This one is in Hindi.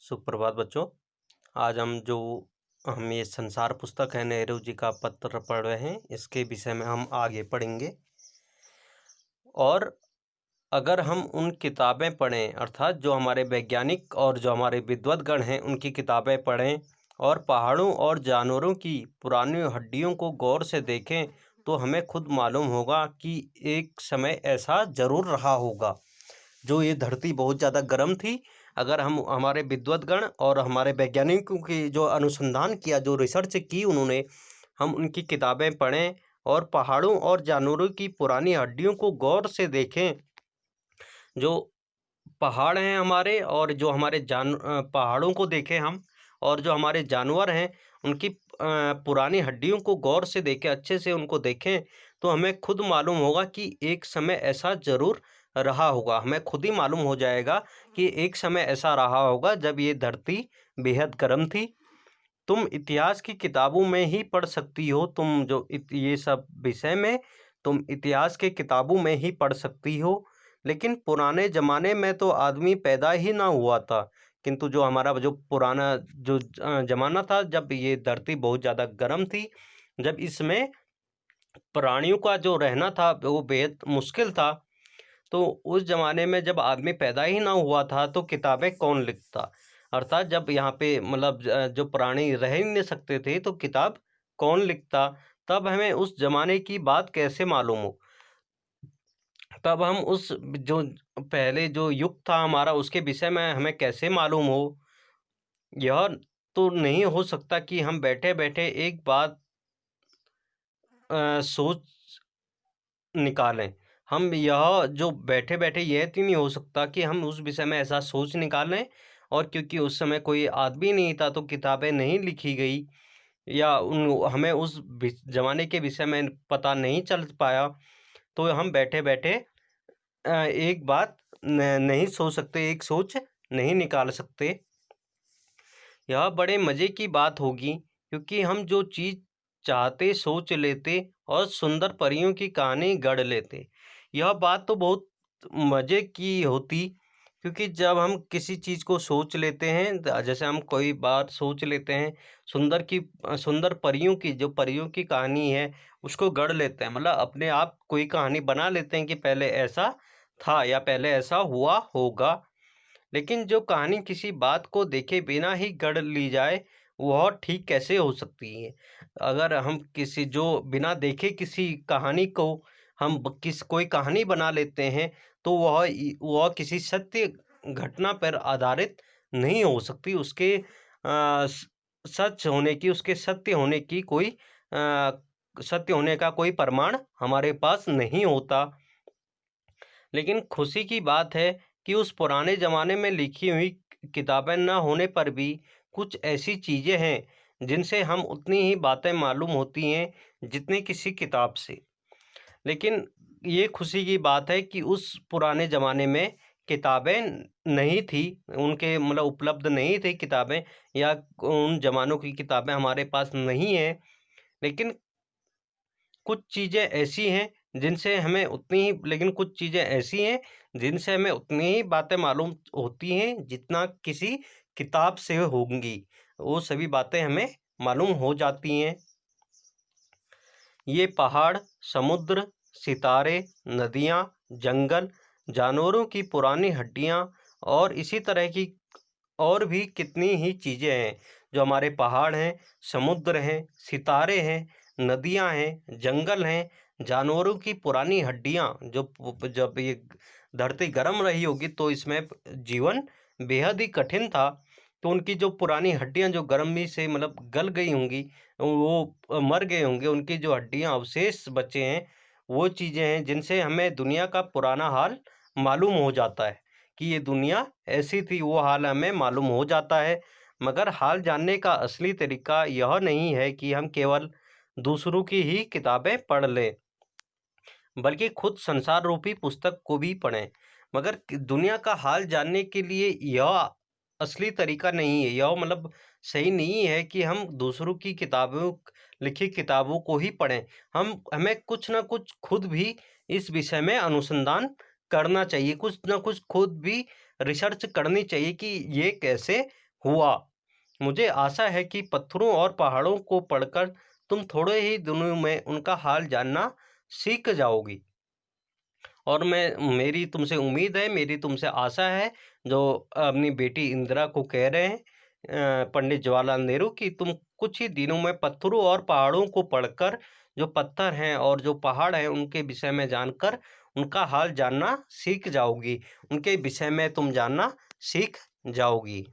सुप्रभात बच्चों। आज हम ये संसार पुस्तक है नेहरू जी का पत्र पढ़ रहे हैं। इसके विषय में हम आगे पढ़ेंगे। और अगर हम उन किताबें पढ़ें, अर्थात जो हमारे वैज्ञानिक और जो हमारे विद्वद्गण हैं उनकी किताबें पढ़ें और पहाड़ों और जानवरों की पुरानी हड्डियों को गौर से देखें, तो हमें खुद मालूम होगा कि एक समय ऐसा ज़रूर रहा होगा जो ये धरती बहुत ज़्यादा गर्म थी। अगर हम हमारे विद्वद्गण और हमारे वैज्ञानिकों की जो अनुसंधान किया, जो रिसर्च की उन्होंने, हम उनकी किताबें पढ़ें और पहाड़ों और जानवरों की पुरानी हड्डियों को गौर से देखें। जो पहाड़ हैं हमारे, और जो हमारे पहाड़ों को देखें हम, और जो हमारे जानवर हैं उनकी पुरानी हड्डियों को गौर से देखें, अच्छे से उनको देखें, तो हमें खुद मालूम होगा कि एक समय ऐसा ज़रूर रहा होगा। हमें खुद ही मालूम हो जाएगा कि एक समय ऐसा रहा होगा जब ये धरती बेहद गर्म थी। तुम इतिहास की किताबों में ही पढ़ सकती हो। तुम जो ये सब विषय में तुम इतिहास के किताबों में ही पढ़ सकती हो। लेकिन पुराने ज़माने में तो आदमी पैदा ही ना हुआ था, किंतु जो हमारा जो पुराना जो ज़माना था, जब ये धरती बहुत ज़्यादा गर्म थी, जब इसमें प्राणियों का जो रहना था वो बेहद मुश्किल था, तो उस ज़माने में जब आदमी पैदा ही ना हुआ था तो किताबें कौन लिखता। अर्थात जब यहाँ पे मतलब जो प्राणी रह ही नहीं सकते थे तो किताब कौन लिखता। तब हमें उस ज़माने की बात कैसे मालूम हो, तब हम उस जो पहले जो युग था हमारा उसके विषय में हमें कैसे मालूम हो। यह तो नहीं हो सकता कि हम बैठे बैठे एक बात सोच निकालें। हम यह जो बैठे बैठे यह तो नहीं हो सकता कि हम उस विषय में ऐसा सोच निकालें, और क्योंकि उस समय कोई आदमी नहीं था तो किताबें नहीं लिखी गई, या उन हमें उस ज़माने के विषय में पता नहीं चल पाया, तो हम बैठे बैठे एक बात नहीं सोच सकते, एक सोच नहीं निकाल सकते। यह बड़े मज़े की बात होगी, क्योंकि हम जो चीज़ चाहते सोच लेते और सुंदर परियों की कहानी गढ़ लेते। यह बात तो बहुत मज़े की होती, क्योंकि जब हम किसी चीज़ को सोच लेते हैं, जैसे हम कोई बात सोच लेते हैं, सुंदर परियों की, जो परियों की कहानी है उसको गढ़ लेते हैं, मतलब अपने आप कोई कहानी बना लेते हैं कि पहले ऐसा था या पहले ऐसा हुआ होगा। लेकिन जो कहानी किसी बात को देखे बिना ही गढ़ ली जाए, वह ठीक कैसे हो सकती है। अगर हम किसी जो बिना देखे किसी कहानी को हम कोई कहानी बना लेते हैं, तो वह किसी सत्य घटना पर आधारित नहीं हो सकती। उसके सच होने की, उसके सत्य होने की कोई सत्य होने का कोई प्रमाण हमारे पास नहीं होता। लेकिन खुशी की बात है कि उस पुराने ज़माने में लिखी हुई किताबें न होने पर भी कुछ ऐसी चीज़ें हैं जिनसे हम उतनी ही बातें मालूम होती हैं जितनी किसी किताब से। लेकिन ये खुशी की बात है कि उस पुराने ज़माने में किताबें नहीं थी, उनके मतलब उपलब्ध नहीं थी किताबें, या उन ज़मानों की किताबें हमारे पास नहीं हैं। लेकिन कुछ चीज़ें ऐसी हैं जिनसे हमें उतनी ही लेकिन कुछ चीज़ें ऐसी हैं जिनसे हमें उतनी ही बातें मालूम होती हैं जितना किसी किताब से होंगी। वो सभी बातें हमें मालूम हो जाती हैं। ये पहाड़, समुद्र, सितारे, नदियाँ, जंगल, जानवरों की पुरानी हड्डियाँ और इसी तरह की और भी कितनी ही चीज़ें हैं। जो हमारे पहाड़ हैं, समुद्र हैं, सितारे हैं, नदियाँ हैं, जंगल हैं, जानवरों की पुरानी हड्डियाँ, जब ये धरती गर्म रही होगी तो इसमें जीवन बेहद ही कठिन था। तो उनकी जो पुरानी हड्डियाँ जो गर्मी से मतलब गल गई होंगी, वो मर गए होंगे, उनकी जो हड्डियाँ अवशेष बचे हैं, वो चीज़ें हैं जिनसे हमें दुनिया का पुराना हाल मालूम हो जाता है कि ये दुनिया ऐसी थी। वो हाल हमें मालूम हो जाता है। मगर हाल जानने का असली तरीका यह नहीं है कि हम केवल दूसरों की ही किताबें पढ़ लें, बल्कि खुद संसार रूपी पुस्तक को भी पढ़ें। मगर दुनिया का हाल जानने के लिए यह असली तरीका नहीं है, यह मतलब सही नहीं है कि हम दूसरों की किताबों लिखी किताबों को ही पढ़ें। हमें कुछ ना कुछ खुद भी इस विषय में अनुसंधान करना चाहिए, कुछ ना कुछ खुद भी रिसर्च करनी चाहिए कि ये कैसे हुआ। मुझे आशा है कि पत्थरों और पहाड़ों को पढ़कर तुम थोड़े ही दिनों में उनका हाल जानना सीख जाओगी। और मेरी तुमसे उम्मीद है, मेरी तुमसे आशा है, जो अपनी बेटी इंदिरा को कह रहे हैं पंडित जवाहरलाल नेहरू, कि तुम कुछ ही दिनों में पत्थरों और पहाड़ों को पढ़कर जो पत्थर हैं और जो पहाड़ हैं उनके विषय में जानकर उनका हाल जानना सीख जाओगी। उनके विषय में तुम जानना सीख जाओगी।